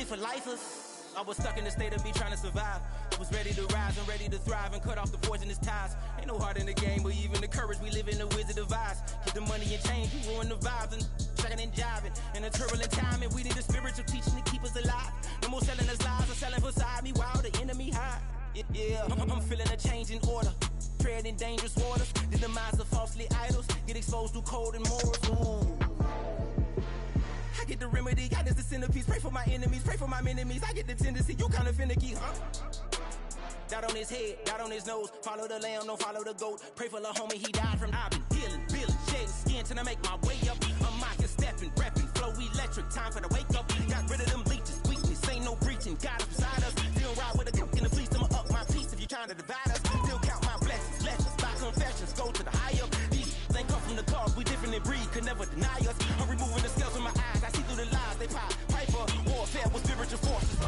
for lifers. I was stuck in the state of me trying to survive. I was ready to rise and ready to thrive and cut off the poisonous ties. Ain't no heart in the game, but even the courage we live in the wizard of eyes. Get the money and change, we ruin the vibes and checking and jiving. In a turbulent time, and we need a spiritual teaching to keep us alive. No more selling us lies or selling beside me while the enemy hide. Yeah, I'm feeling a change in order. Treading dangerous waters. The demise of falsely idols. Get exposed through code and morals. Ooh. I get the remedy, God is the centerpiece. Pray for my enemies, pray for my enemies. I get the tendency, you kinda finicky, huh? Dot on his head, dot on his nose. Follow the lamb, don't follow the goat. Pray for the homie, he died from. I've been dealing, shedding skin till I make my way up. I'm mocking, stepping, repping, flow electric. Time for the wake up. Got rid of them leeches, weakness, ain't no breaching. God up beside us, still ride with a cook in the fleece. I'ma up my piece if you trying to divide us. Still count my blessings, lessons, by confessions, go to the high up. These ain't come from the cause, we different in breed, could never deny us. I'm removing the scales from my eyes, I see through the lies they pop. Piper, warfare with spiritual forces.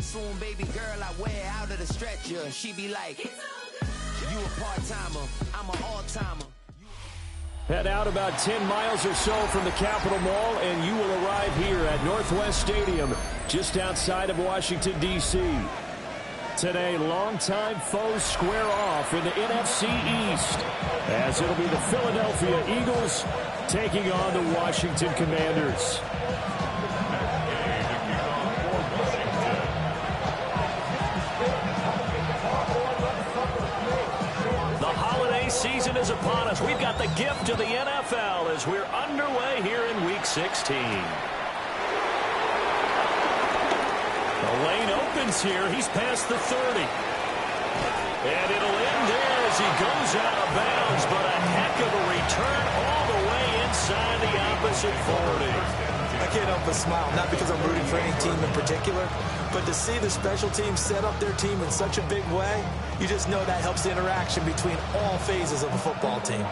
Soon, baby girl, I wear out of the stretcher. She be like, you a part-timer, I'm an all-timer. Head out about 10 miles or so from the Capitol Mall, and you will arrive here at Northwest Stadium, just outside of Washington, D.C. Today, longtime foes square off in the NFC East, as it'll be the Philadelphia Eagles taking on the Washington Commanders. Season is upon us. We've got the gift of the NFL as we're underway here in Week 16. The lane opens here. He's past the 30. And it'll end there as he goes out of bounds, but a heck of a return all the way inside the opposite 40. I can't help but smile, not because I'm rooting for any team in particular, but to see the special teams set up their team in such a big way, you just know that helps the interaction between all phases of a football team.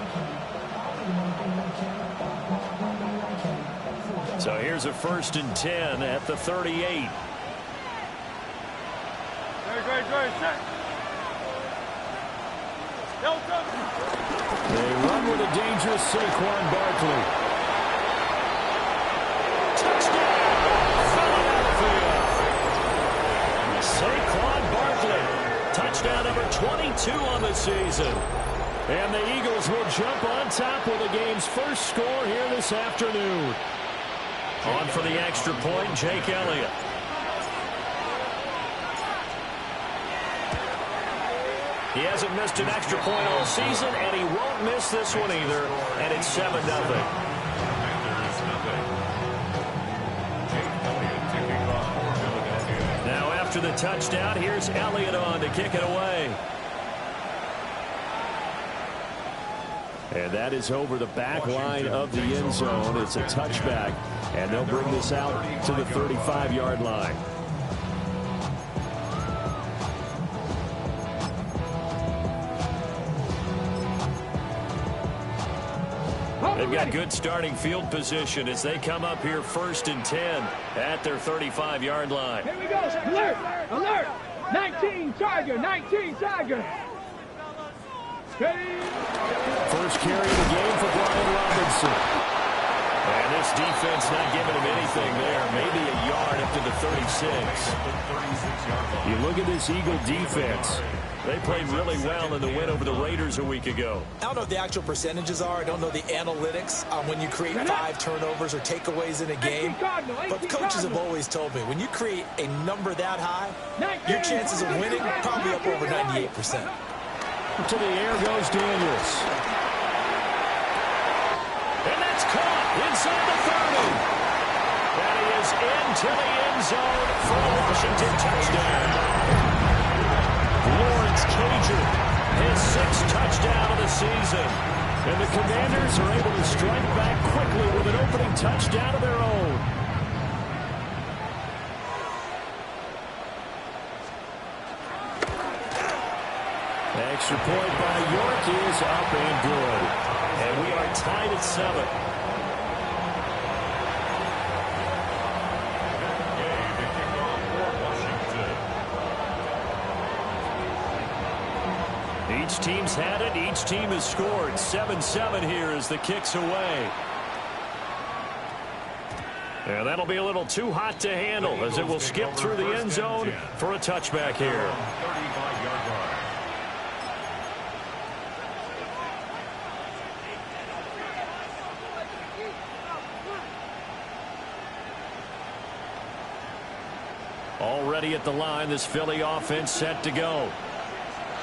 So here's a 1st and 10 at the 38. They run with a dangerous Saquon Barkley. Saquon Barkley, touchdown number 22 on the season. And the Eagles will jump on top with the game's first score here this afternoon. On for the extra point, Jake Elliott. He hasn't missed an extra point all season, and he won't miss this one either. And it's 7-0. After the touchdown, here's Elliott on to kick it away. And that is over the back line of the end zone. It's a touchback, and they'll bring this out to the 35-yard line. They've got good starting field position as they come up here 1st and 10 at their 35-yard line. Here we go. Alert! Alert! 19 Tiger! 19 Tiger! Ready? First carry of the game for Brian Robinson. And this defense not giving him anything there. Maybe a yard up to the 36. You look at this Eagle defense. They played really well in the win over the Raiders a week ago. I don't know what the actual percentages are. I don't know the analytics on when you create 5 turnovers or takeaways in a game. But coaches have always told me, when you create a number that high, your chances of winning are probably up over 98%. To the air goes Daniels. And that's caught inside the 30. And he is into the end zone for a Washington touchdown. Lawrence Cager, his 6th touchdown of the season. And the Commanders are able to strike back quickly with an opening touchdown of their own. Extra point by York, is up and good. And we are tied at 7. Each team's had it. Each team has scored. 7-7 here as the kick's away. And that'll be a little too hot to handle as it will skip through the end zone for a touchback here. Already at the line, this Philly offense set to go.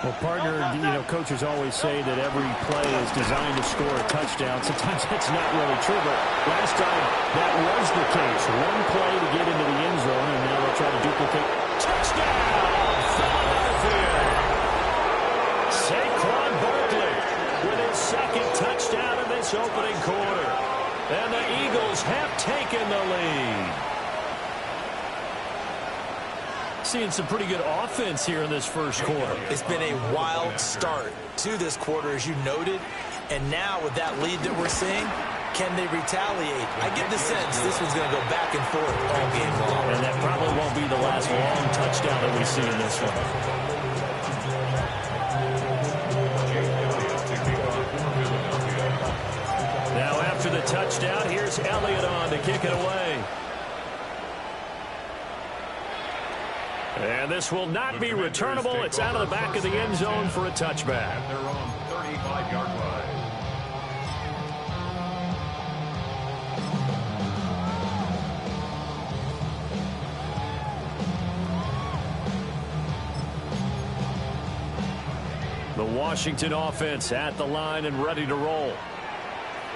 Well, partner, coaches always say that every play is designed to score a touchdown. Sometimes that's not really true, but last time that was the case. One play to get into the end zone, and now they'll try to duplicate. Touchdown, Philadelphia! Saquon Barkley with his second touchdown in this opening quarter. And the Eagles have taken the lead. Seeing some pretty good offense here in this first quarter. It's been a wild start to this quarter, as you noted. And now with that lead that we're seeing, can they retaliate? I get the sense this one's going to go back and forth all game long. And that probably won't be the last long touchdown that we see in this one. Now after the touchdown, here's Elliott on to kick it away. And this will not be returnable. It's out of the back of the end zone for a touchback. At their own 35-yard line. The Washington offense at the line and ready to roll.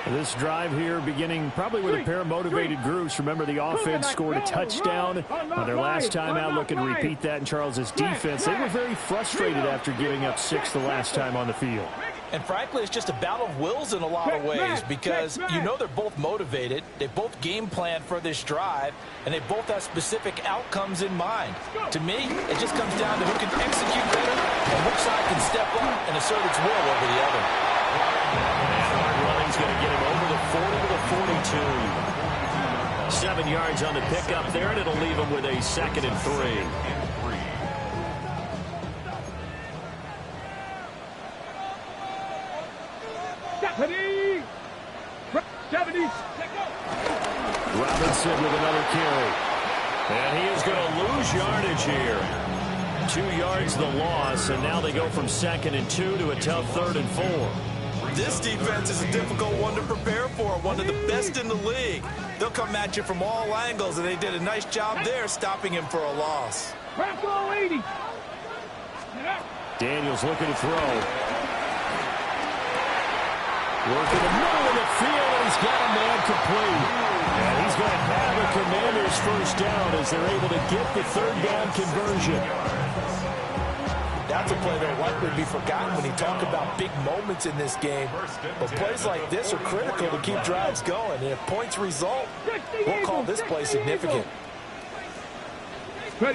This drive here beginning probably with a pair of motivated groups. Remember, the offense scored a touchdown on their last time out, looking to repeat that in Charles's defense. They were very frustrated after giving up 6 the last time on the field. And frankly, it's just a battle of wills in a lot of ways because they're both motivated. They both game plan for this drive, and they both have specific outcomes in mind. To me, it just comes down to who can execute better and which side can step up and assert its will over the other. He's going to get him over the 40 to the 42. 7 yards on the pickup there, and it'll leave him with a 2nd and 3. Robinson with another carry. And he is going to lose yardage here. 2 yards the loss, and now they go from 2nd and 2 to a tough 3rd and 4. This defense is a difficult one to prepare for, one of the best in the league. They'll come at you from all angles, and they did a nice job there stopping him for a loss. Daniels looking to throw. Working the middle of the field, and he's got a man complete. And he's going to have a Commanders first down as they're able to get the 3rd down conversion. That's a play that will likely be forgotten when you talk about big moments in this game. But plays like this are critical to keep drives going. And if points result, we'll call this play significant. They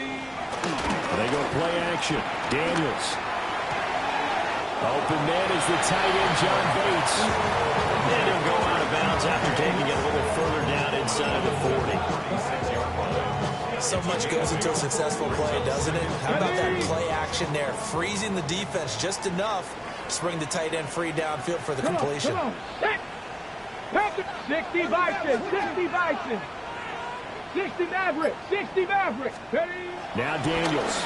go play action. Daniels. Open man is the tight end, John Bates. And he'll go out of bounds after taking it a little further down inside the 40. So much goes into a successful play, doesn't it? How about that play action there? Freezing the defense just enough to bring the tight end free downfield for the completion. 60 Bison, 60 Bison. 60 Maverick, 60 Maverick. Now Daniels.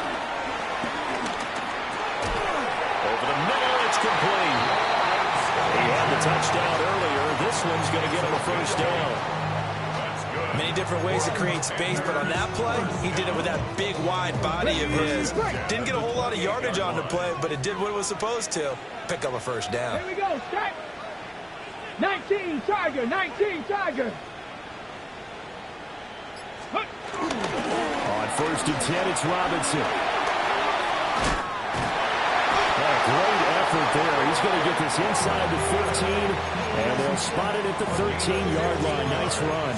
Over the middle, it's complete. He had the touchdown earlier. This one's going to get him a first down. Many different ways to create space, but on that play, he did it with that big, wide body of his. Didn't get a whole lot of yardage on the play, but it did what it was supposed to. Pick up a first down. Here we go, start. 19 Tiger, 19 Tiger. On 1st and 10, it's Robinson. Great effort there. He's going to get this inside the 15, and they'll spot it at the 13-yard line. Nice run.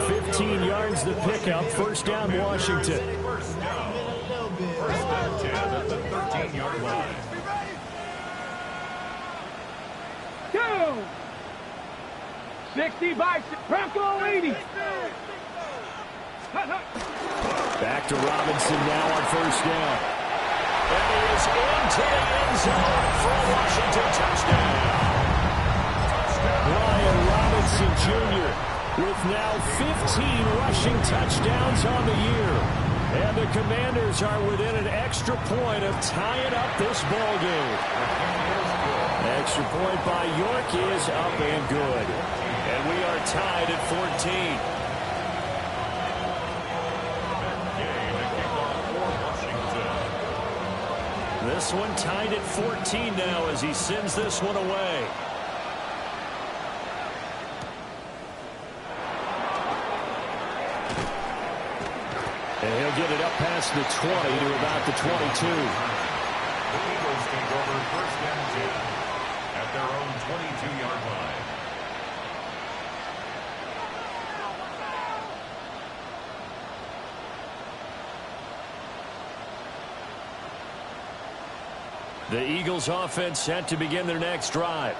15 yards the pickup. First down, Washington. First down. 1st and 10 at the 13-yard line. Bronco. 60 by Bronco 80. Back to Robinson now on first down. And he is into the end zone for a Washington touchdown. Brian Robinson Jr. with now 15 rushing touchdowns on the year. And the Commanders are within an extra point of tying up this ball game. Extra point by York is up and good. And we are tied at 14. This one tied at 14 now as he sends this one away. And he'll get it up past the 20 to about the 22. The Eagles take over first and 10 at their own 22-yard line. The Eagles offense set to begin their next drive.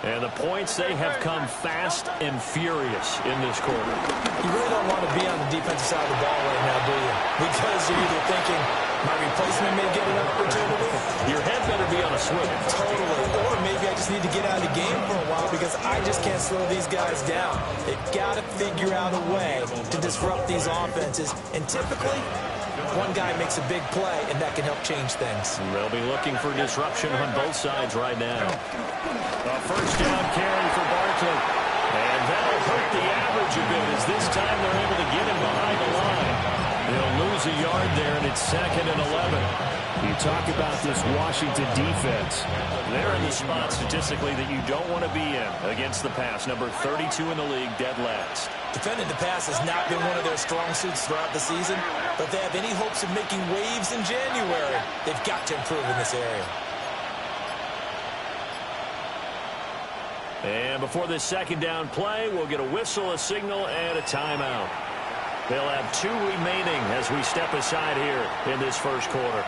And the points, they have come fast and furious in this quarter. You really don't want to be on the defensive side of the ball right now, do you? Because you're either thinking, my replacement may get an opportunity. Your head better be on a swivel. Totally. Or maybe I just need to get out of the game for a while because I just can't slow these guys down. They've got to figure out a way to disrupt these offenses. And typically, one guy makes a big play, and that can help change things. They'll be looking for disruption on both sides right now. A first down carry for Barkley. And that'll hurt the average a bit as this time they're able to get him behind the line. They'll lose a yard there, and it's 2nd and 11. You talk about this Washington defense. They're in the spot statistically that you don't want to be in against the pass. Number 32 in the league, dead last. Defending the pass has not been one of their strong suits throughout the season, but if they have any hopes of making waves in January, they've got to improve in this area. And before this second down play, we'll get a whistle, a signal, and a timeout. They'll have 2 remaining as we step aside here in this first quarter.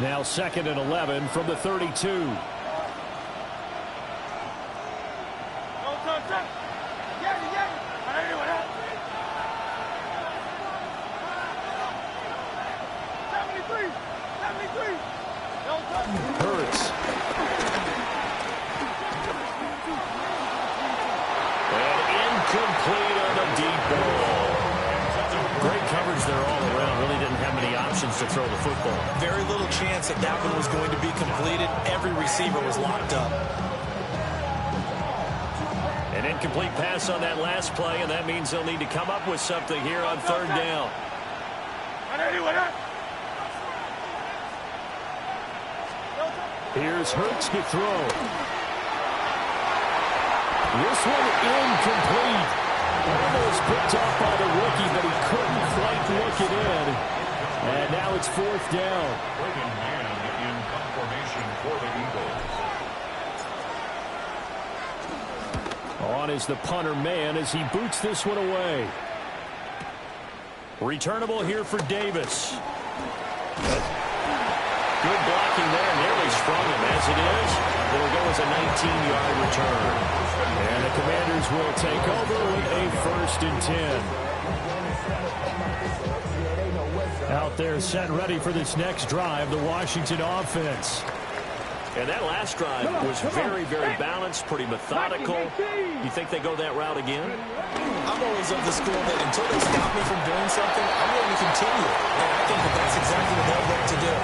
Now 2nd and 11 from the 32. Hurts. And incomplete on the deep ball. Great coverage there all around. Really didn't have many options to throw the football. Very little chance that that one was going to be completed. Every receiver was locked up. An incomplete pass on that last play, and that means they'll need to come up with something here on 3rd down. Here's Hurts to throw. This one incomplete. Almost picked off by the rookie, but he couldn't quite look it in. And now it's 4th down. Bringing man in confirmation for the Eagles. On is the punter man as he boots this one away. Returnable here for Davis. Good blocking there, nearly sprung him. As it is, it'll go as a 19-yard return. And the Commanders will take over with a 1st and 10. Out there set ready for this next drive, the Washington offense. And that last drive was very, very balanced, pretty methodical. You think they go that route again? I'm always of the school that until they stop me from doing something, I'm going to continue. And I think that that's exactly what they'll look to do.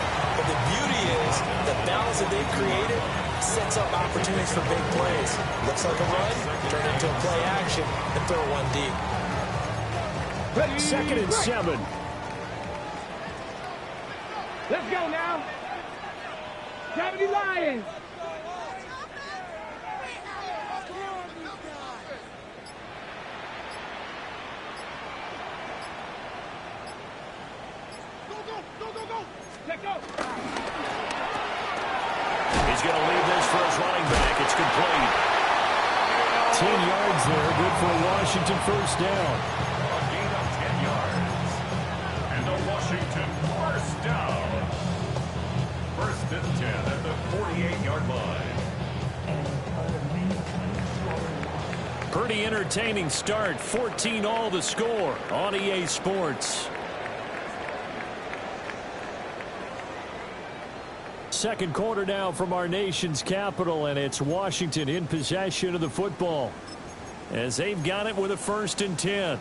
But the beauty is the balance that they've created sets up opportunities for big plays. Looks like a run, turn it into a play action, and throw one deep. 2nd and 7. Let's go now. 70 Lions. He's going to leave this for his running back. It's complete. 10 yards there, good for a Washington 1st down. A gain of 10 yards. And the Washington Pretty entertaining start. 14-all the score on EA Sports. Second quarter now from our nation's capital, and it's Washington in possession of the football as they've got it with a 1st and 10.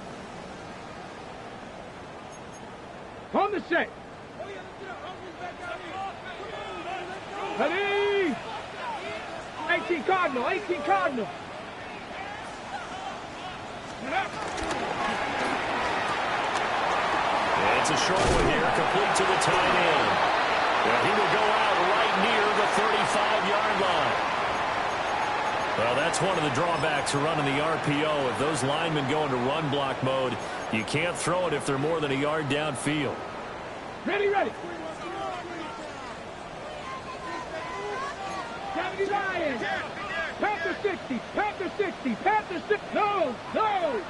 On the set. Ready. 18 Cardinal, 18 Cardinal. It's a short one here, complete to the tight end. And he will go out right near the 35-yard line. Well, that's one of the drawbacks of running the RPO. If those linemen go into run block mode, you can't throw it if they're more than a yard downfield. Ready, ready. 70 Lions. Panther 60, Panther 60, Panther 60. No, no.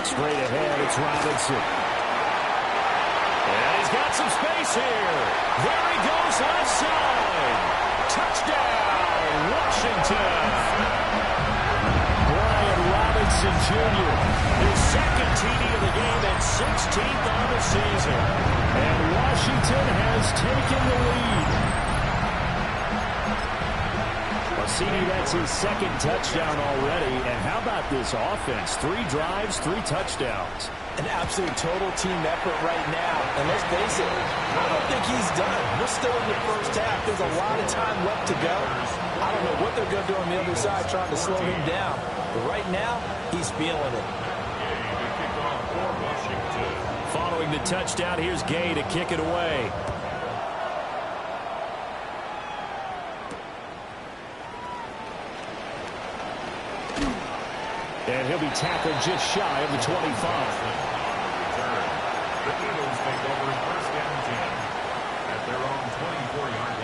Straight ahead, it's Robinson. And he's got some space here. There he goes, left side. Touchdown, Washington. Brian Robinson Jr., his 2nd TD of the game and 16th on the season. And Washington has taken the lead. CD, that's his 2nd touchdown already. And how about this offense? 3 drives, 3 touchdowns. An absolute total team effort right now. And let's face it, I don't think he's done. We're still in the first half. There's a lot of time left to go. I don't know what they're going to do on the other side trying to slow him down. But right now, he's feeling it. Following the touchdown, here's Gay to kick it away. And he'll be tackled just shy of the 25. The Eagles take over 1st and 10 at their own 24-yard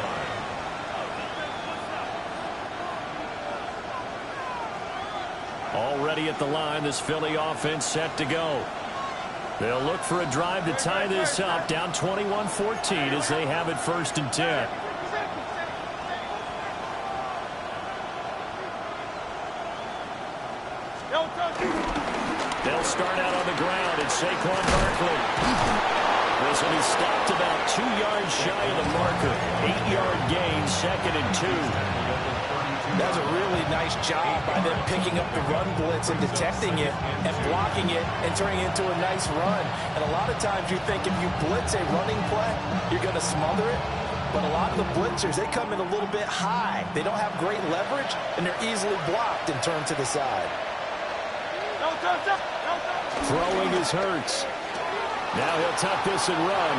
line. Already at the line, this Philly offense set to go. They'll look for a drive to tie this up, down 21-14 as they have it 1st and 10. They'll start out on the ground, and Saquon Barkley. This one is stopped about 2 yards shy of the marker. 8-yard gain, 2nd and 2. That's a really nice job by them picking up the run blitz and detecting it and blocking it and turning it into a nice run. And a lot of times you think if you blitz a running play, you're going to smother it. But a lot of the blitzers, they come in a little bit high. They don't have great leverage, and they're easily blocked and turned to the side. Throwing is Hurts. Now he'll tuck this and run.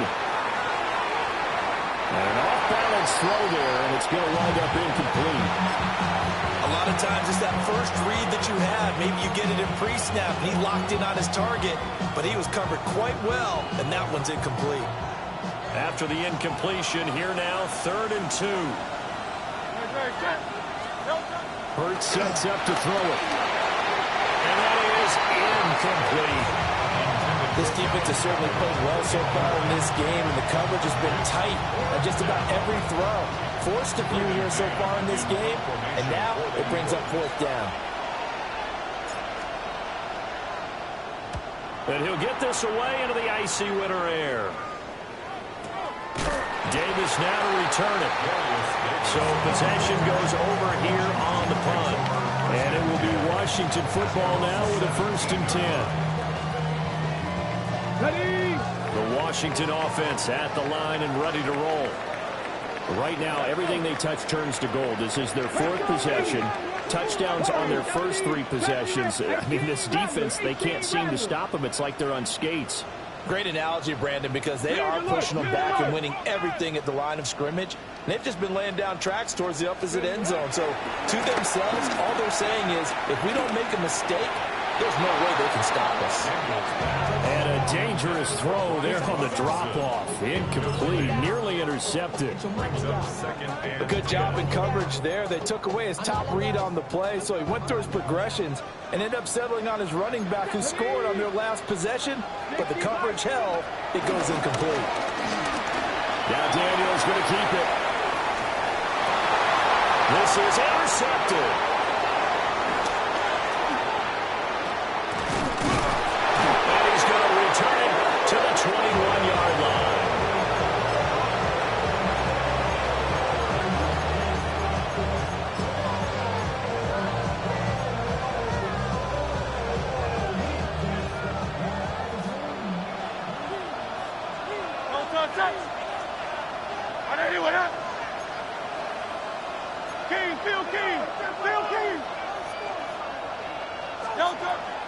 And an off-balance throw there, and it's going to wind up incomplete. A lot of times it's that first read that you have. Maybe you get it in pre-snap, and he locked in on his target, but he was covered quite well, and that one's incomplete. After the incompletion, here now, 3rd and 2. Hurts sets up to throw it. And that is incomplete. This defense has certainly played well so far in this game, and the coverage has been tight on just about every throw. Forced a few here so far in this game, and now it brings up 4th down. And he'll get this away into the icy winter air. Davis now to return it. So possession goes over here on the punt. And it will be Washington football now with a 1st and 10. Ready. The Washington offense at the line and ready to roll. Right now, everything they touch turns to gold. This is their 4th possession. Touchdowns on their first 3 possessions. I mean, this defense, they can't seem to stop them. It's like they're on skates. Great analogy, Brandon, because they are pushing them back and winning everything at the line of scrimmage. And they've just been laying down tracks towards the opposite end zone. So to themselves, all they're saying is, if we don't make a mistake, there's no way they can stop us. And a dangerous throw there on the drop-off. Incomplete, nearly intercepted. A good job in coverage there. They took away his top read on the play, so he went through his progressions and ended up settling on his running back who scored on their last possession, but the coverage held. It goes incomplete. Now Daniel's going to keep it. This is intercepted. And he's going to return it to the 21-yard line.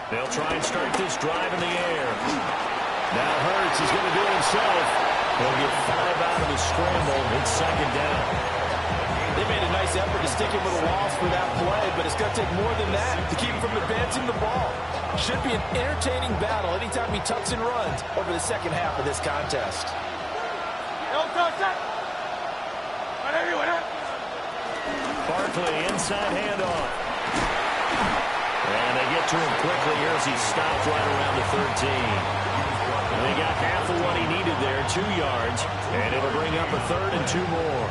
They'll try and start this drive in the air. Now Hurts is going to do it himself. He'll get 5 out of the scramble. It's second down. They made a nice effort to stick him with a loss for that play, but it's going to take more than that to keep him from advancing the ball. Should be an entertaining battle anytime he tucks and runs over the second half of this contest. Barkley inside handoff. And they get to him quickly here as he stops right around the 13. And they got half of what he needed there, 2 yards. And it'll bring up a 3rd and 2 more.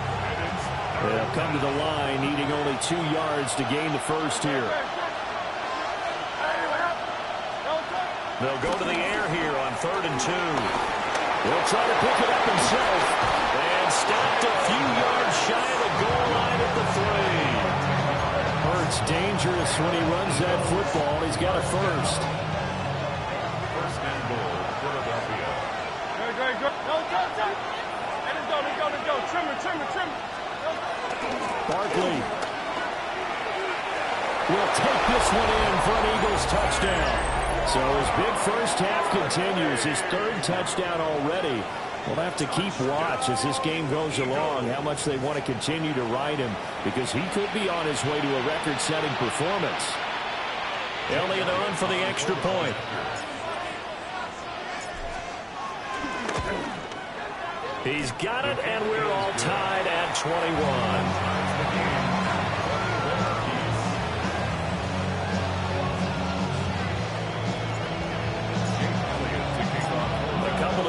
They'll come to the line needing only 2 yards to gain the first here. They'll go to the air here on 3rd and 2. He'll try to pick it up himself. And stopped a few yards shy of the goal line at the 3. Hurts dangerous when he runs that football. He's got a first. First and goal, Philadelphia. Let's go. Trim. Barkley will take this one in for an Eagles touchdown. So his big first half continues. His 3rd touchdown already. We'll have to keep watch as this game goes along, how much they want to continue to ride him, because he could be on his way to a record-setting performance. Elliott on for the extra point. He's got it, and we're all tied at 21.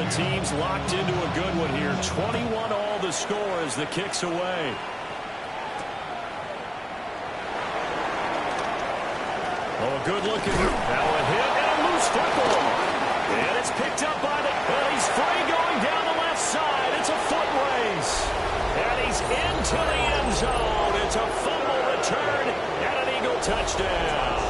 Teams locked into a good one here. 21 all the score as the kick's away. Oh, good looking. Now a hit and a loose football. And it's picked up by the... And he's free going down the left side. It's a foot race. And he's into the end zone. It's a fumble return and an Eagle touchdown.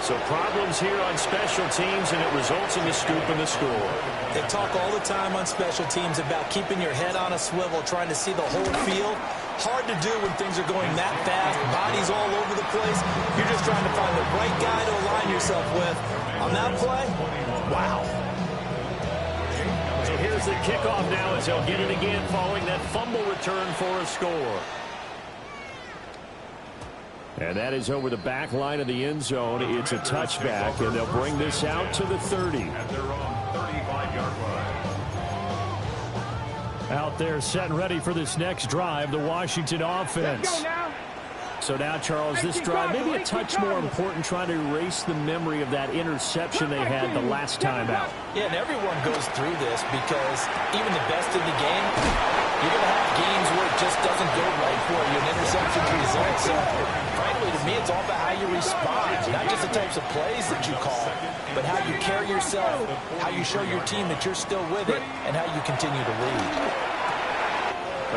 So problems here on special teams, and it results in the scoop and the score. They talk all the time on special teams about keeping your head on a swivel, trying to see the whole field. Hard to do when things are going that fast, bodies all over the place. You're just trying to find the right guy to align yourself with. On that play, wow. So here's the kickoff now as they'll get it again following that fumble return for a score. And that is over the back line of the end zone. It's a touchback, and they'll bring this out to the 30. At their own 35-yard line. Out there set and ready for this next drive, the Washington offense. So now, Charles, this drive maybe a touch more important, trying to erase the memory of that interception they had the last time out. Yeah, and everyone goes through this because even the best in the game, you're going to have games where it just doesn't go right for you, and interceptions result. So, frankly, to me, it's all about how you respond, not just the types of plays that you call, but how you carry yourself, how you show your team that you're still with it, and how you continue to lead.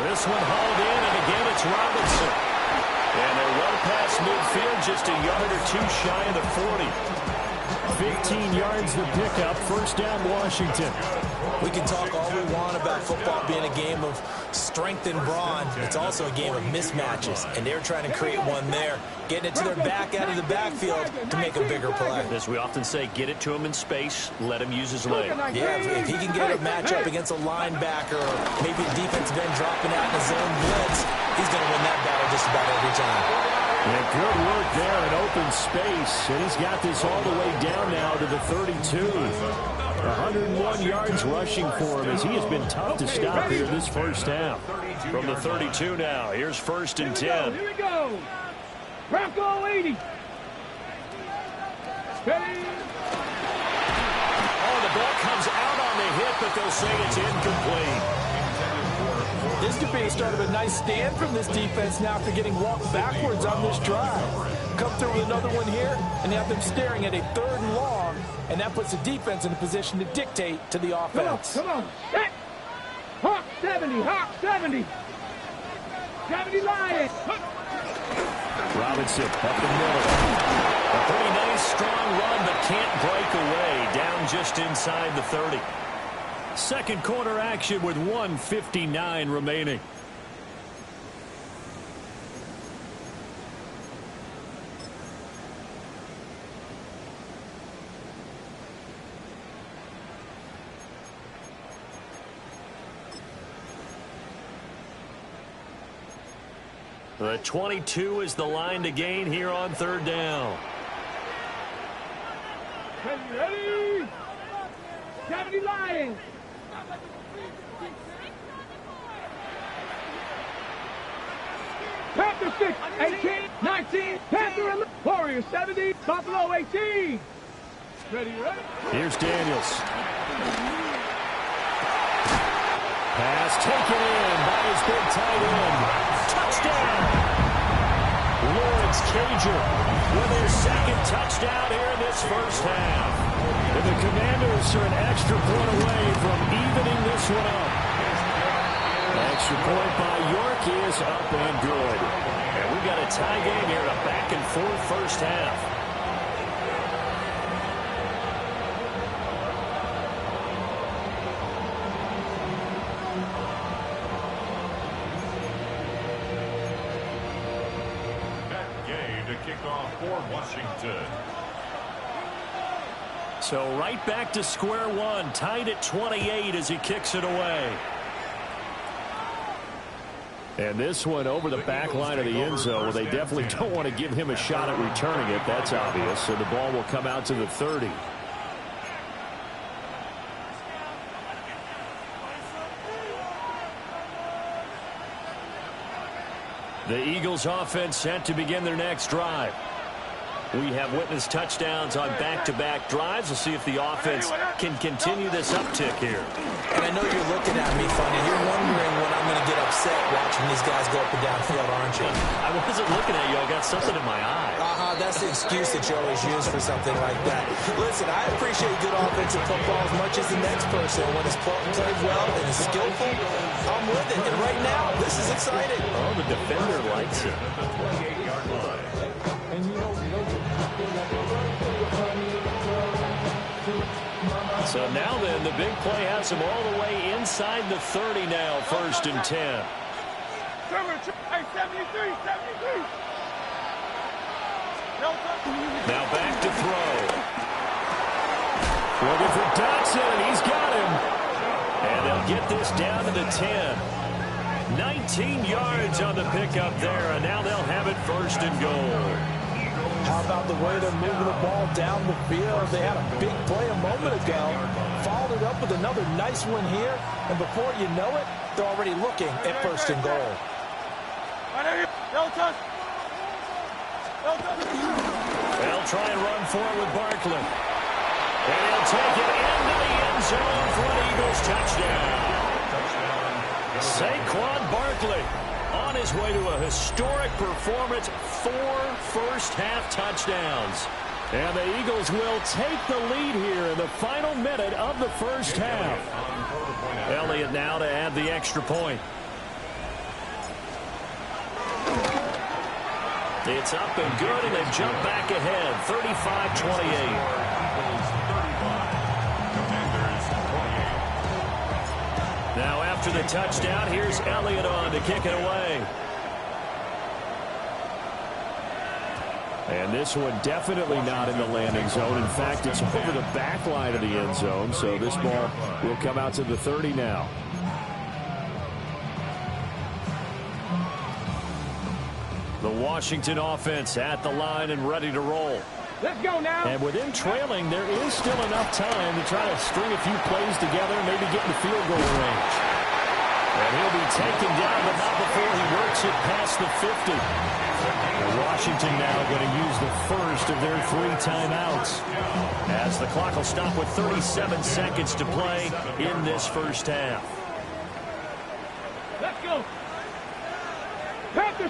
This one hauled in, and again it's Robinson. And they're well past midfield, just a yard or 2 shy of the 40. 15 yards the pickup, first down Washington. We can talk all we want about football being a game of strength and brawn. It's also a game of mismatches, and they're trying to create one there, getting it to their back out of the backfield to make a bigger play. As we often say, get it to him in space, let him use his leg. Yeah, if he can get a matchup against a linebacker or maybe a defensive end dropping out in a zone blitz, he's going to win that battle just about every time. Yeah, good work there in open space, and he's got this all the way down now to the 32. 101 yards rushing for him as he has been tough to stop here this first half. From the 32 now, here's 1st and 10. Here we go. Bronco 80. Steady. Oh, the ball comes out on the hit, but they'll say it's incomplete. This could be the start of a nice stand from this defense now after getting walked backwards on this drive. Come through with another one here, and you have them staring at a 3rd and long, and that puts the defense in a position to dictate to the offense. Come on. Set. Hawk 70. Hawk 70. 70 Lions. Robinson up the middle. A pretty nice, strong run, but can't break away. Down just inside the 30. Second quarter action with 1:59 remaining. The 22 is the line to gain here on 3rd down. Ready? 70 Lions. Panther 6, 18, 19, Panther Warriors 70, Buffalo 18. Ready? Here's Daniels. Pass taken in by his big tight end. Touchdown! Lawrence Cager with his 2nd touchdown here in this first half. And the Commanders are an extra point away from evening this one up. Extra point by York is up and good. And we got a tie game here in a back-and-forth first half. Washington. So right back to square one, tied at 28 as he kicks it away. And this one over the back line of the end zone. Well, they definitely don't want to give him a shot at returning it. That's obvious. So the ball will come out to the 30. The Eagles offense set to begin their next drive. We have witnessed touchdowns on back-to-back drives. We'll see if the offense can continue this uptick here. And I know you're looking at me funny. You're wondering when I'm going to get upset watching these guys go up and down field, aren't you? I wasn't looking at you. I got something in my eye. That's the excuse that you always use for something like that. Listen, I appreciate good offensive football as much as the next person. When it's played well and is skillful, I'm with it. And right now, this is exciting. Oh, the defender likes it. So now then, the big play has him all the way inside the 30 now, 1st and 10. 73. Now back to throw. Looking for Dotson. He's got him. And they'll get this down to the 10. 19 yards on the pickup there, and now they'll have it 1st and goal. How about the way they're moving the ball down the field? They had a big play a moment ago, followed it up with another nice one here, and before you know it, they're already looking at 1st and goal. They'll try and run for it with Barkley. And he'll take it into the end zone for an Eagles touchdown. Saquon Barkley on his way to a historic performance, 4 first-half touchdowns. And the Eagles will take the lead here in the final minute of the first half. Elliott now to add the extra point. It's up and good, and they jump back ahead, 35-28. Now after the touchdown, here's Elliott on to kick it away. And this one definitely not in the landing zone. In fact, it's over the back line of the end zone, so this ball will come out to the 30 now. The Washington offense at the line and ready to roll. Let's go now. And with him trailing, there is still enough time to try to string a few plays together and maybe get in the field goal range. And he'll be taken down, but not before he works it past the 50. And Washington now going to use the first of their 3 timeouts, as the clock will stop with 37 seconds to play in this first half. Let's go.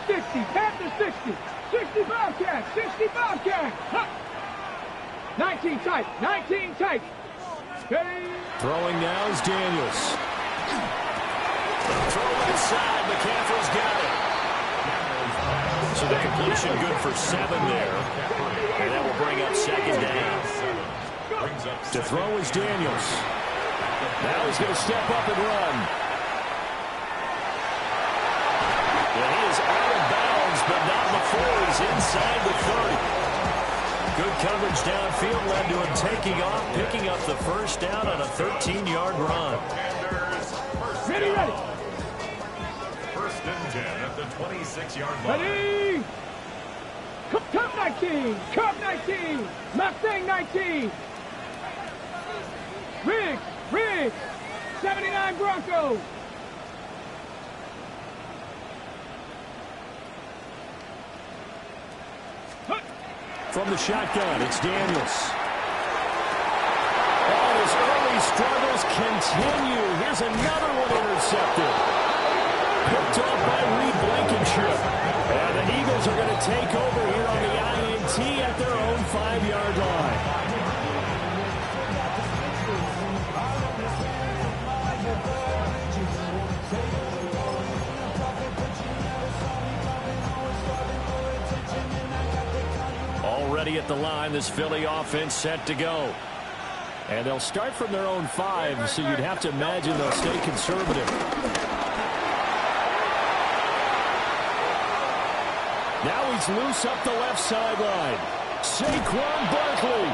60. Panther 60. 60 Bobcat. 60 Bobcat. Huh. 19 tight. 19 tight. Okay. Throwing now is Daniels. Throw inside. McCaffrey's got it. So the completion good for 7 there. And that will bring up second down. To throw is Daniels. Now he's going to step up and run. And he is out of bounds, but not before he's inside the 30. Good coverage downfield led to him taking off, picking up the first down on a 13-yard run. Ready. First and 10 at the 26-yard line. Ready. Cup 19. Cup 19. Mustang 19. Riggs. 79 Broncos. From the shotgun, it's Daniels. All his early struggles continue. Here's another one intercepted. Picked off by Reed Blankenship. And the Eagles are going to take over here on the INT at their own 5-yard line. Already at the line, this Philly offense set to go. And they'll start from their own 5, so you'd have to imagine they'll stay conservative. Now he's loose up the left sideline. Saquon Barkley.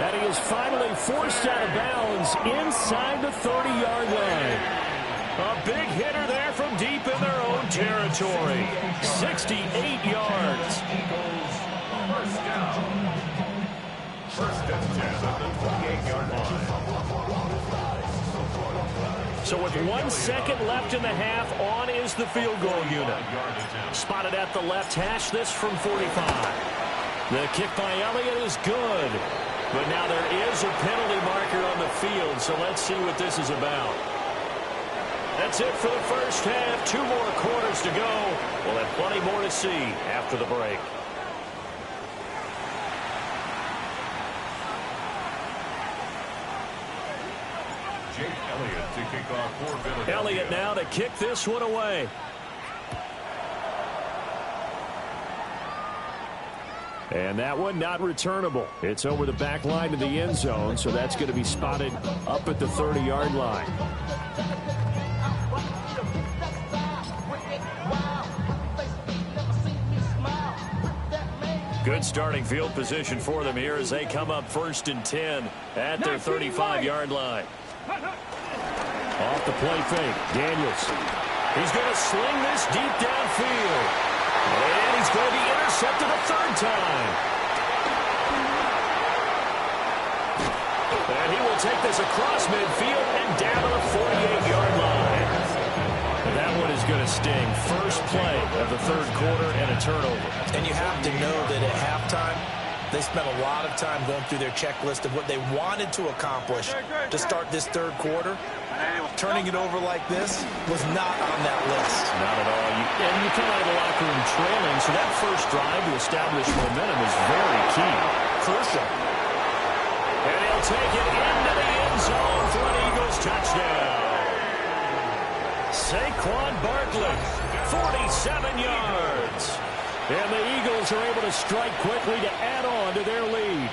And he is finally forced out of bounds inside the 30-yard line. A big hitter there from deep in their own territory. 68 yards. First down. First and 10 at the 28-yard line. So with 1 second left in the half, on is the field goal unit. Spotted at the left hash, this from 45. The kick by Elliott is good. But now there is a penalty marker on the field, so let's see what this is about. That's it for the first half. 2 more quarters to go. We'll have plenty more to see after the break. Jake Elliott to kick off for Philadelphia. Elliott now to kick this one away. And that one not returnable. It's over the back line to the end zone, so that's going to be spotted up at the 30-yard line. Good starting field position for them here as they come up first and 10 at their 35-yard line. Off the play fake, Daniels. He's going to sling this deep downfield. And he's going to be intercepted a 3rd time. And he will take this across midfield and down to the 48-yard line. And that one is going to sting. First play of the 3rd quarter and a turnover. And you have to know that at halftime, they spent a lot of time going through their checklist of what they wanted to accomplish to start this 3rd quarter. Turning it over like this was not on that list. Not at all. And you come out of the locker room trailing, so that first drive to establish momentum is very key. Crucial. And he'll take it into the end zone for an Eagles touchdown. Saquon Barkley, 47 yards. And the Eagles are able to strike quickly to add on to their lead.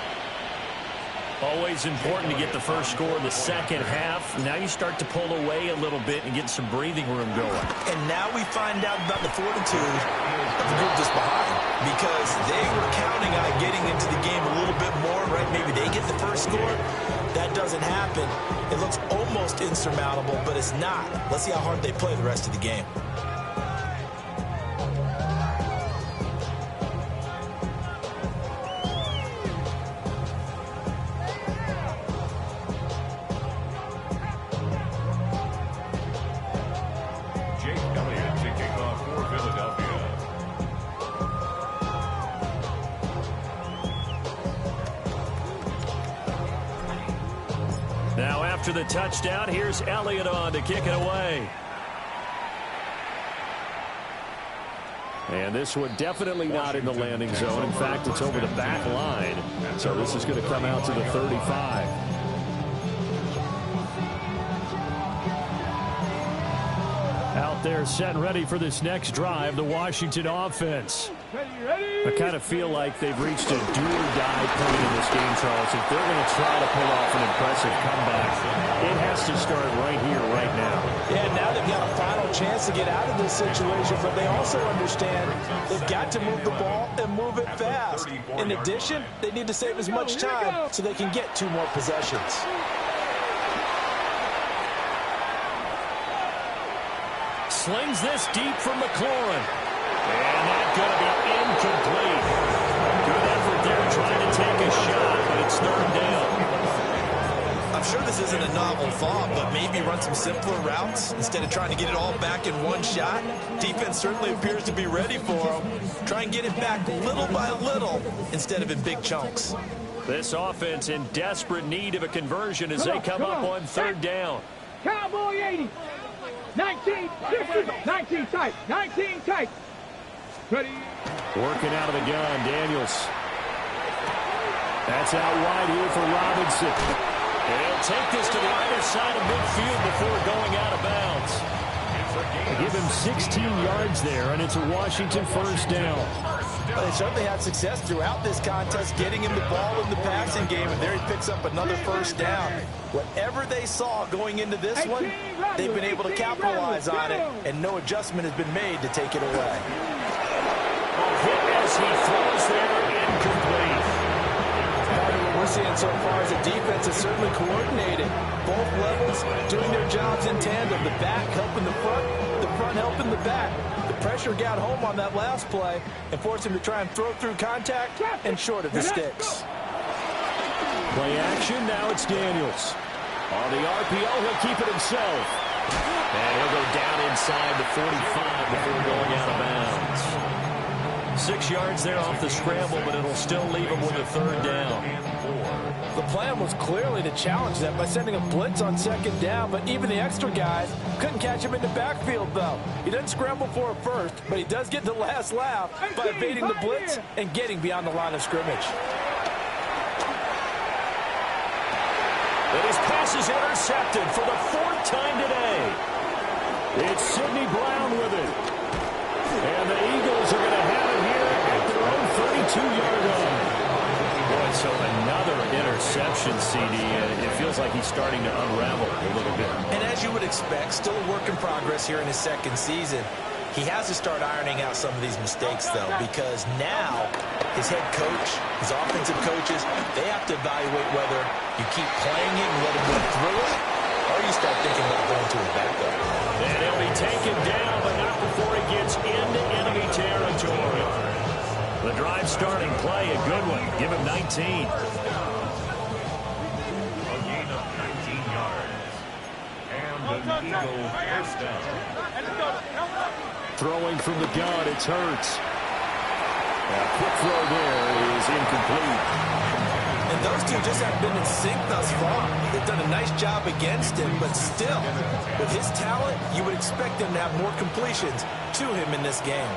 Always important to get the first score in the second half. Now you start to pull away a little bit and get some breathing room going. And now we find out about the fortitude of the group that's behind, because they were counting on getting into the game a little bit more, right? Maybe they get the first score. That doesn't happen. It looks almost insurmountable, but it's not. Let's see how hard they play the rest of the game. After the touchdown, here's Elliott on to kick it away. And this one definitely not in the landing zone. In fact, it's over the back line. So this is going to come out to the 35. Out there set and ready for this next drive, the Washington offense. I kind of feel like they've reached a do-or-die point in this game, Charles. If they're going to try to pull off an impressive comeback, it has to start right here, right now. Yeah, now they've got a final chance to get out of this situation, but they also understand they've got to move the ball and move it fast. In addition, they need to save as much time so they can get 2 more possessions. Slings this deep from McLaurin. And that's going to be incomplete. Good effort there trying to take a shot, but it's 3rd down. I'm sure this isn't a novel thought, but maybe run some simpler routes instead of trying to get it all back in one shot. Defense certainly appears to be ready for them. Try and get it back little by little instead of in big chunks. This offense in desperate need of a conversion as they come up on 3rd down. Cowboy 80. 19, 60, 19 tight, 19 tight. Ready. Working out of the gun, Daniels. That's out wide here for Robinson. He'll take this to the other side of midfield before going out of bounds. They give him 16 yards there, and it's a Washington 1st down. Well, they certainly had success throughout this contest getting him the ball in the passing game, and there he picks up another 1st down. Whatever they saw going into this one, they've been able to capitalize on it, and no adjustment has been made to take it away. Hit as he throws there, incomplete. What we're seeing so far is the defense is certainly coordinated. Both levels doing their jobs in tandem. The back helping the front helping the back. The pressure got home on that last play and forced him to try and throw through contact and short of the sticks. Play action, now it's Daniels. On the RPO, he'll keep it himself. And he'll go down inside the 45 before going out of bounds. 6 yards there off the scramble, but it'll still leave him with a 3rd down. The plan was clearly to challenge them by sending a blitz on 2nd down, but even the extra guys couldn't catch him in the backfield, though. He doesn't scramble for it first, but he does get the last laugh by evading the blitz and getting beyond the line of scrimmage. And his pass is intercepted for the 4th time today. It's Sidney Brown with it. And the Eagles are going to have it here at their own 32-yard line. Boy, so another interception, CD. It feels like he's starting to unravel a little bit. And as you would expect, still a work in progress here in his 2nd season. He has to start ironing out some of these mistakes, though, because now his head coach, his offensive coaches, they have to evaluate whether you keep playing him and let him win through it, or you start thinking about going to his backup. And he'll be taken down, but not before he gets into enemy territory. The drive starting play, a good one. Give him 19. A gain of 19 yards. And an Eagle 1st down. Throwing from the gun, it's Hurts. A quick throw there is incomplete. And those two just haven't been in sync thus far. They've done a nice job against him, but still, with his talent, you would expect him to have more completions to him in this game.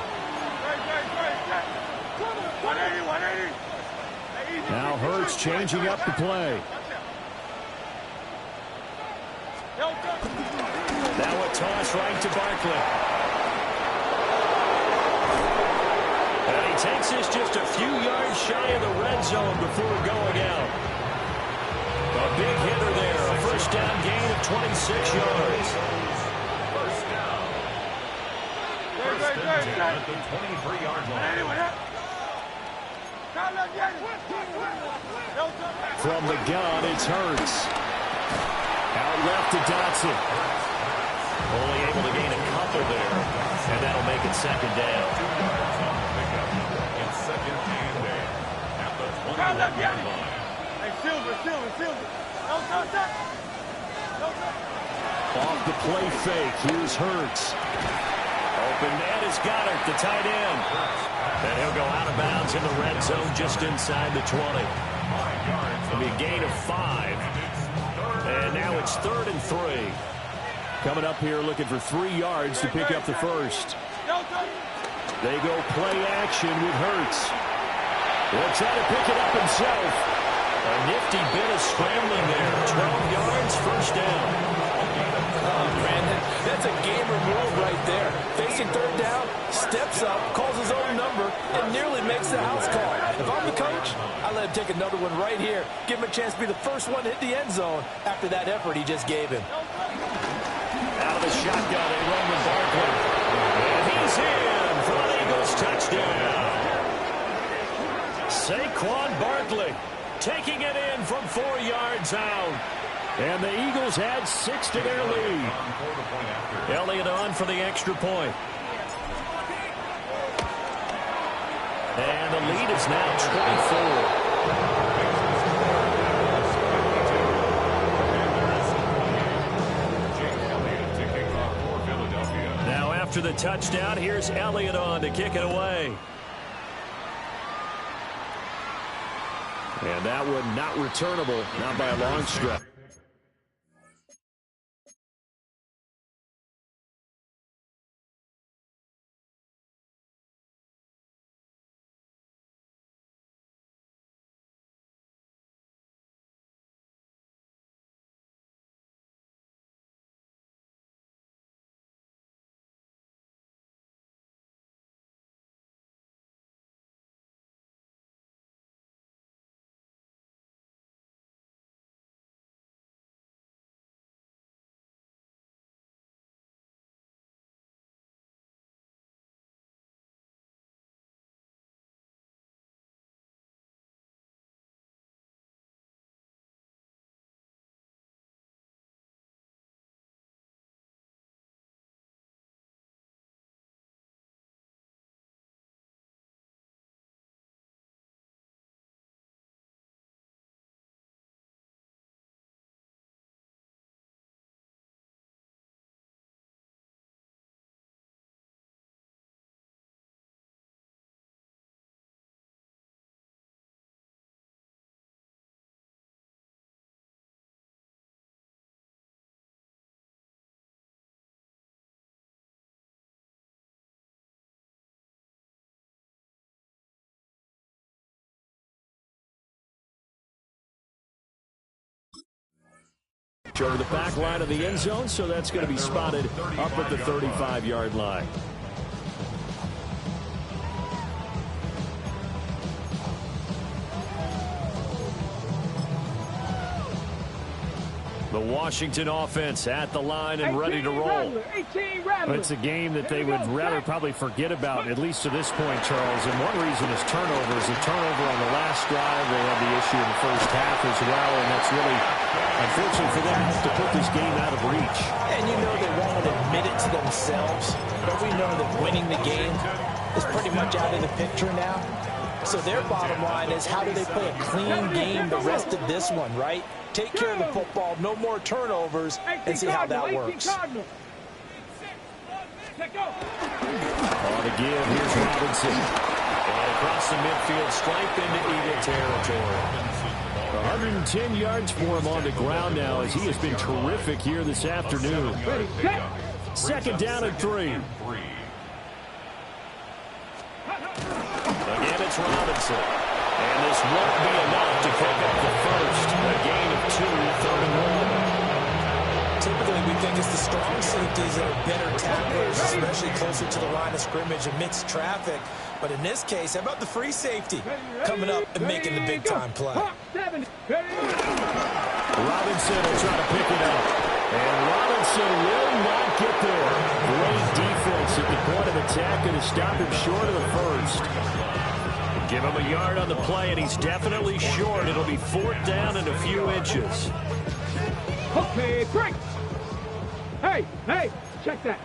Now Hurts changing up the play. Now a toss right to Barkley. And he takes this just a few yards shy of the red zone before going out. A big hitter there. A 1st down gain of 26 yards. 1st down. 1st and 10 at the 23-yard line. From the gun, it's Hurts. Out left to Dotson. Only able to gain a couple there, and that'll make it 2nd down. In 2nd and 10 at the 21-yard line. Off the play fake, here's Hurts. Open man is Goddard, the tight end. And he'll go out of bounds in the red zone just inside the 20. It'll be a gain of 5. And now it's 3rd and 3. Coming up here looking for 3 yards to pick up the 1st. They go play action with Hurts. He'll try to pick it up himself. A nifty bit of scrambling there. 12 yards, first down. Oh, Brandon, that's a gamer move right there. Facing third down, steps up, calls his own number, and nearly makes the house call. If I'm the coach, I let him take another one right here. Give him a chance to be the first one to hit the end zone after that effort he just gave him. Out of the shotgun, they run with Barkley. And he's in for an Eagles touchdown. Saquon Barkley taking it in from 4 yards out. And the Eagles add 6 to their lead. Elliott on for the extra point. And the lead is now 24. Now after the touchdown, here's Elliott on to kick it away. And that one not returnable, not by a long stretch. To the back line of the end zone, so that's going to be spotted up at the 35-yard line. The Washington offense at the line and ready to roll. It's a game that they would rather probably forget about, at least to this point, Charles. And one reason is turnovers. A turnover on the last drive. They had the issue in the first half as well, and that's really unfortunate for them to put this game out of reach. And you know they won't admit it to themselves, but we know that winning the game is pretty much out of the picture now. So their bottom line is, how do they play a clean game the rest of this one, right? Take care of the football, no more turnovers, and see how that works. On the give, here's Robinson. And across the midfield, stripe into Eagle territory. 110 yards for him on the ground now, as he has been terrific here this afternoon. Second down and 3. Again, it's Robinson. And this won't be enough to pick up the first. A gain of 2, 3rd and 1. Typically, we think it's the strong safeties that are better tacklers, especially closer to the line of scrimmage amidst traffic. But in this case, how about the free safety coming up and making the big-time play? Robinson will try to pick it up. And Robinson will not get there. Great defense at the point of attack and to stop him short of the first. Give him a yard on the play, and he's definitely short. It'll be 4th down and a few inches. Okay, break. Hey, check that.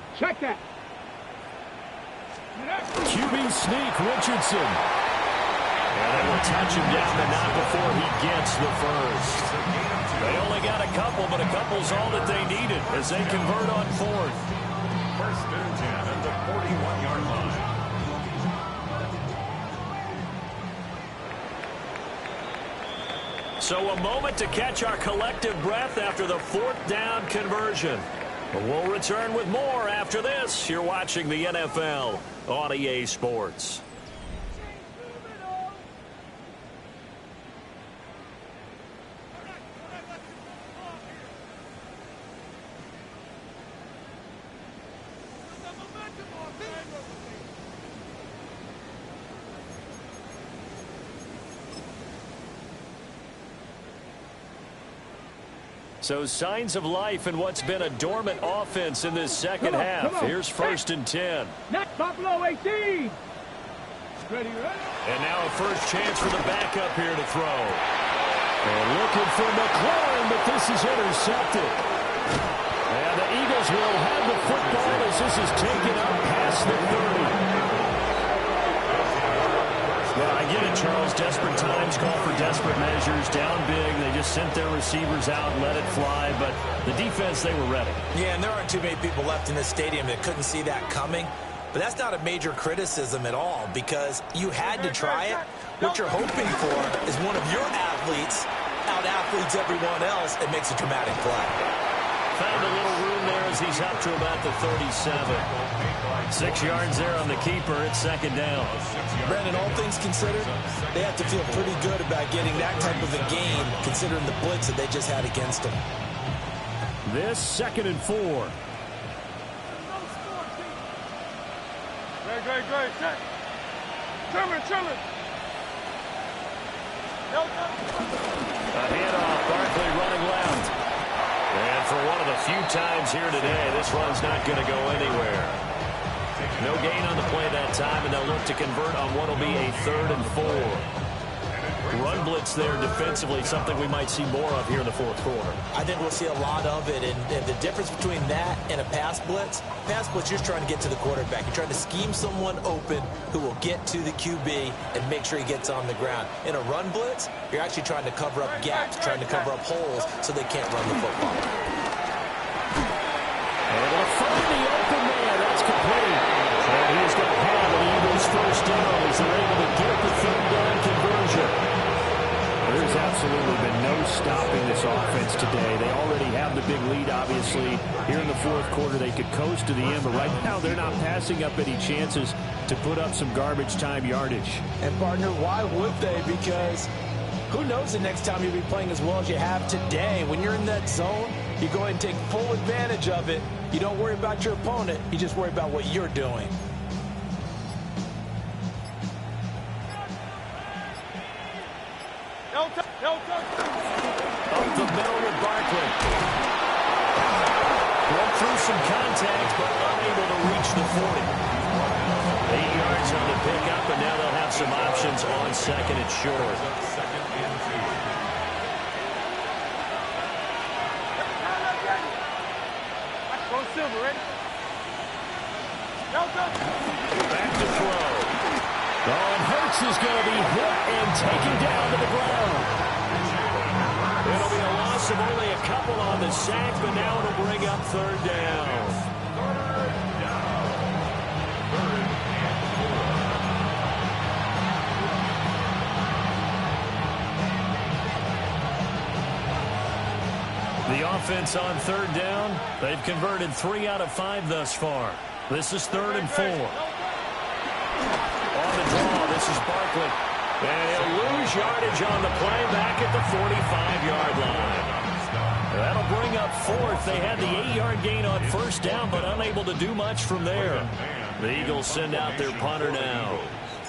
QB sneak, Richardson. And they will touch him down, but not before he gets the first. They only got a couple, but a couple's all that they needed as they convert on 4th. First and 10 at the 41-yard line. So a moment to catch our collective breath after the 4th down conversion. We'll return with more after this. You're watching the NFL on EA Sports. So signs of life in what's been a dormant offense in this second half. Here's 1st and 10. Buffalo 18. Ready. And now a first chance for the backup here to throw. And looking for McLaurin, but this is intercepted. And the Eagles will have the football as this is taken up past the 30. Well, I get it, Charles. Desperate times call for desperate measures. Down big, they just sent their receivers out and let it fly. But the defense, they were ready. Yeah, and there aren't too many people left in this stadium that couldn't see that coming. But that's not a major criticism at all because you had to try it. What you're hoping for is one of your athletes out-athletes everyone else and makes a dramatic play. Found a little room there as he's up to about the 37. 6 yards there on the keeper. It's 2nd down. Brandon, all things considered, they have to feel pretty good about getting that type of a gain considering the blitz that they just had against them. This 2nd and 4. Great. Trimmer. A handoff. Barkley running left. And for one of the few times here today, this run's not going to go anywhere. No gain on the play that time, and they'll look to convert on what will be a 3rd and 4. Run blitz there defensively, something we might see more of here in the 4th quarter. I think we'll see a lot of it, and the difference between that and a pass blitz, you're trying to get to the quarterback. You're trying to scheme someone open who will get to the QB and make sure he gets on the ground. In a run blitz, you're actually trying to cover up gaps, trying to cover up holes so they can't run the football. Able to find the open man. That's complete. And he's going to have an Eagles first down as they're able to get the 3rd down conversion. There's absolutely been no stopping this offense today. They already have the big lead, obviously. Here in the 4th quarter, they could coast to the end, but right now they're not passing up any chances to put up some garbage time yardage. And, partner, why would they? Because who knows the next time you'll be playing as well as you have today. When you're in that zone, you go ahead and take full advantage of it. You don't worry about your opponent. You just worry about what you're doing. Up the middle with Barkley. Went through some contact, but unable to reach the 40. 8 yards on the pickup, and now they'll have some options on 2nd and short. Back to throw. And Hurts is going to be hit and taken down to the ground. It'll be a loss of only a couple on the sack, but now it'll bring up 3rd down. The offense on 3rd down, they've converted 3 out of 5 thus far. This is 3rd and 4. On the draw, this is Barkley. And he'll lose yardage on the play back at the 45-yard line. That'll bring up 4th. They had the 8-yard gain on 1st down, but unable to do much from there. The Eagles send out their punter now,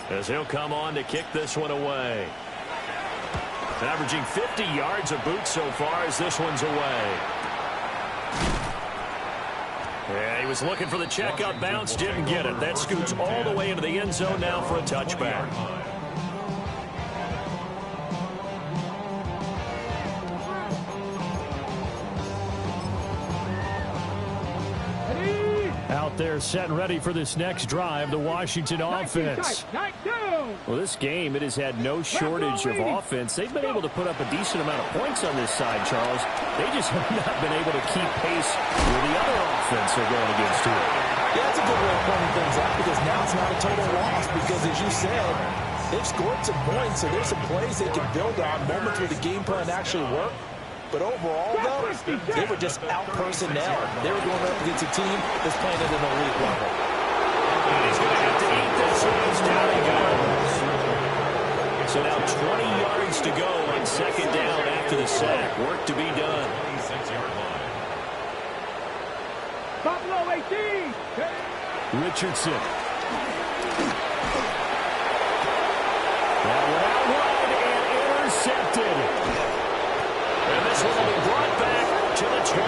as he'll come on to kick this one away. Averaging 50 yards a boot so far as this one's away. Yeah, he was looking for the check-up bounce, didn't get it. That scoots all the way into the end zone now for a touchback. Out there set and ready for this next drive, the Washington offense. Well, this game, it has had no shortage of offense. They've been able to put up a decent amount of points on this side, Charles. They just have not been able to keep pace with the other offense they're going against here. Yeah, that's a good way of pointing things out because now it's not a total loss because, as you said, they've scored some points, so there's some plays they can build on, moments where the game plan actually worked. But overall, though, they were just out-personnel. They were going up against a team that's playing at an elite level. And he's going to have to eat this one as down he goes. So now 20 yards to go on second down after the sack. Work to be done. 26-yard line. Buffalo 18. Richardson. That went out wide and intercepted. And this one will be brought back to the 22.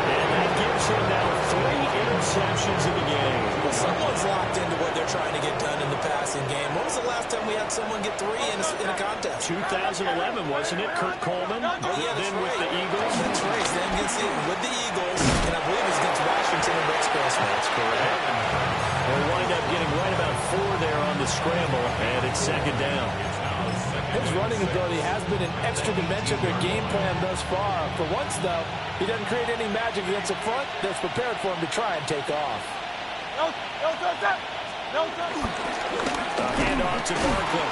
And that gives him now 3 interceptions in the game. Well, someone's locked into what they're trying to get done in the passing game. When was the last time we had someone get 3 in a contest? 2011, wasn't it? Kurt Coleman, then with the Eagles. That's right, then with the Eagles, and I believe it's against Washington and Rex Grossman. That's correct. They'll wind up getting right about 4 there on the scramble, and it's second down. His running ability has been an extra dimension of their game plan thus far. For once, though, he doesn't create any magic against the front that's prepared for him to try and take off. A handoff to Barkley.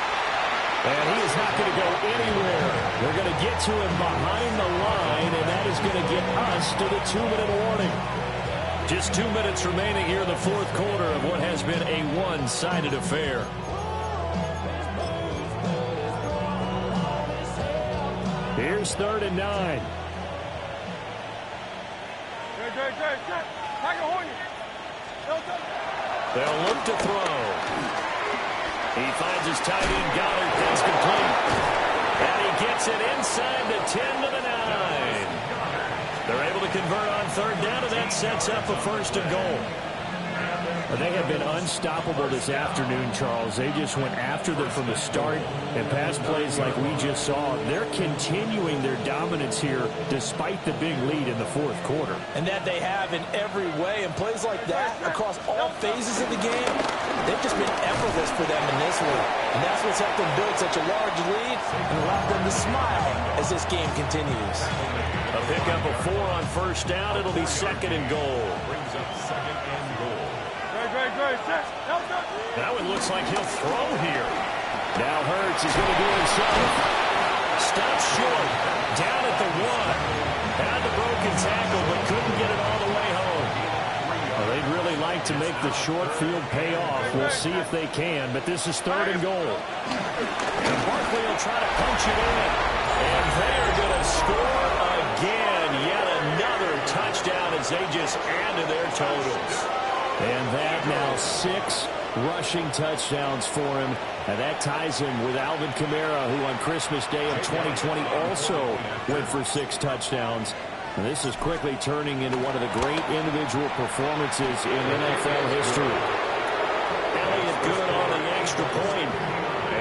And he is not going to go anywhere. They're going to get to him behind the line, and that is going to get us to the 2-minute warning. Just 2 minutes remaining here in the fourth quarter of what has been a one-sided affair. Here's 3rd and 9. They'll look to throw. He finds his tight end, Goddard. That's complete. And he gets it inside the 10 to the 9. They're able to convert on 3rd down, and that sets up a 1st and goal. They have been unstoppable this afternoon, Charles. They just went after them from the start, and pass plays like we just saw. They're continuing their dominance here despite the big lead in the fourth quarter. And that they have in every way. And plays like that across all phases of the game, they've just been effortless for them in this one. And that's what's helped them build such a large lead and allowed them to smile as this game continues. A pickup of 4 on 1st down. It'll be 2nd and goal. Brings up 2nd and goal. That one looks like he'll throw here. Now Hurts is going to do it himself. Stops short. Down at the 1. Had the broken tackle, but couldn't get it all the way home. Well, they'd really like to make the short field pay off. We'll see if they can, but this is 3rd and goal. And Barkley will try to punch it in. And they're going to score again. Yet another touchdown as they just add to their totals. And that now 6 rushing touchdowns for him. And that ties him with Alvin Kamara, who on Christmas Day of 2020 also went for 6 touchdowns. And this is quickly turning into one of the great individual performances in NFL history. Elliott good on the extra point.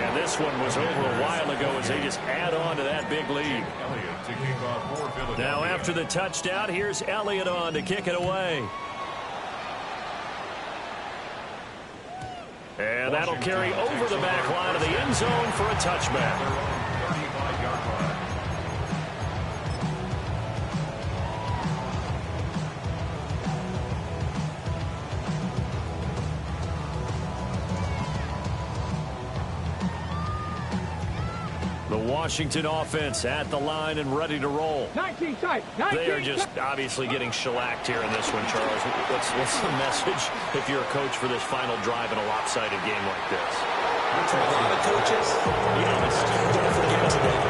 And this one was over a while ago as they just add on to that big lead. Elliott to kick off for Philadelphia. Now after the touchdown, here's Elliott on to kick it away. And that'll carry over the back line of the end zone for a touchback. 35-yard line. The Washington offense at the line and ready to roll. 19 tight. 19 They are just obviously getting shellacked here in this one, Charles. What's the message if you're a coach for this final drive in a lopsided game like this? To a lot of coaches, don't forget today.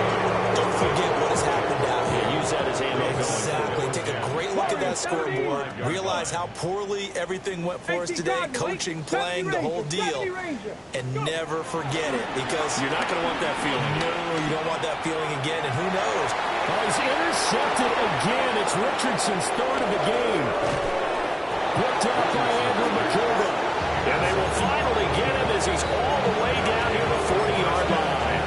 Don't forget what has happened out here. Use that as ammo going Exactly. Take a great look at that scoreboard. Realize how poorly everything went for us today. Coaching, playing, the whole deal. And never forget it, because You're not going to want that feeling. no, you don't want that feeling again. And who knows? Oh, he's intercepted again. It's Richardson's 3rd of the game. Picked up by Andrew McKilvin. And they will finally get him as he's all the way down here the 40-yard line.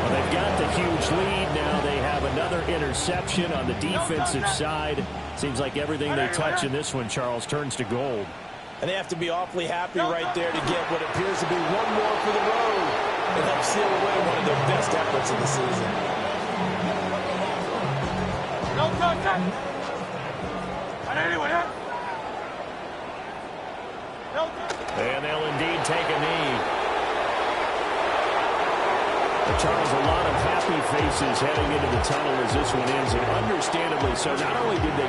Well, they've got the huge lead now. They have another interception on the defensive side. Seems like everything they touch in this one, Charles, turns to gold. And they have to be awfully happy right there to get what appears to be one more for the road and help seal away one of their best efforts of the season. And they'll indeed take a knee. Charles, a lot of happy faces heading into the tunnel as this one ends, and understandably so. Not only did they